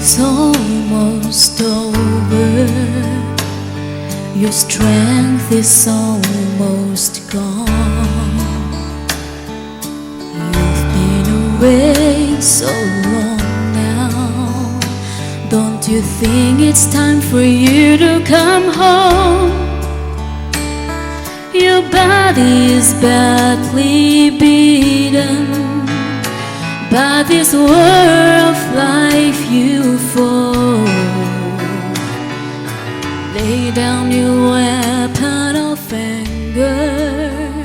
is almost over. Your strength is almost gone. You've been away so long now. Don't you think it's time for you to come home? Your body is badly beaten by this world of life you fall. Lay down your weapon of anger.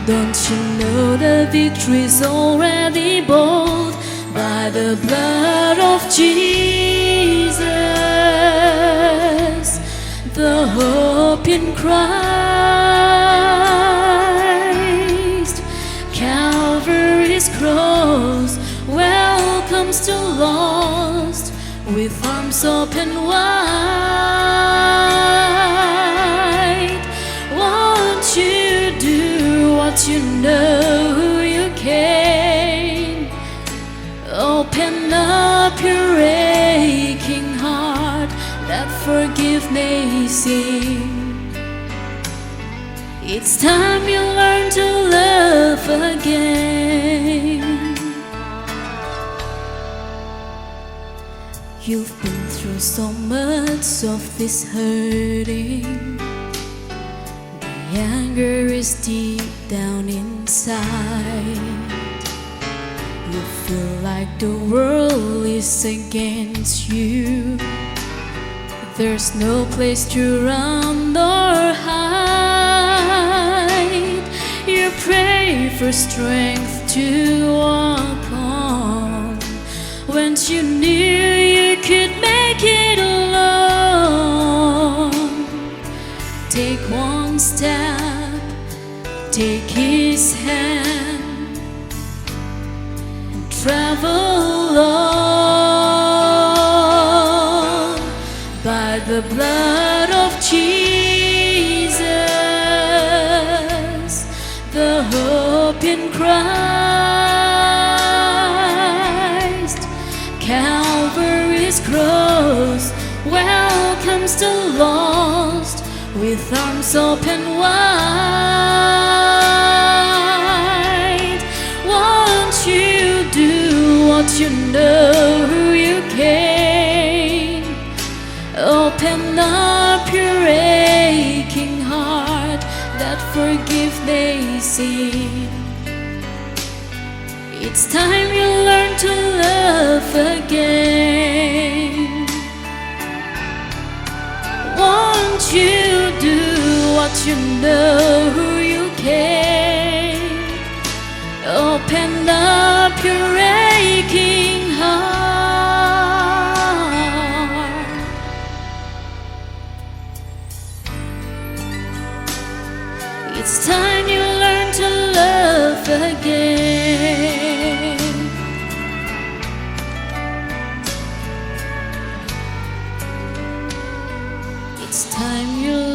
Don't you know the victory's already bought by the blood of Jesus? The hope in Christ, Calvary's cross welcomes the lost with arms open wide. Won't you do what you know you can? Open up your aching heart, let forgiveness in. It's time you learn to love again. You've been through so much of this hurting. The anger is deep down inside. You feel like the world is against you. There's no place to run or hide. You pray for strength to walk on when you knew you could make it alone. Take one step, take his hand, and travel on by the blood of Jesus, the hope in Christ. Calvary's cross welcomes the lost with arms open wide. Won't you do what you know you can? Open up your aching heart, let forgiveness in. It's time you learn to love again. Won't you do what you know you can? Open up your aching heart. It's time you learn to love again. It's time you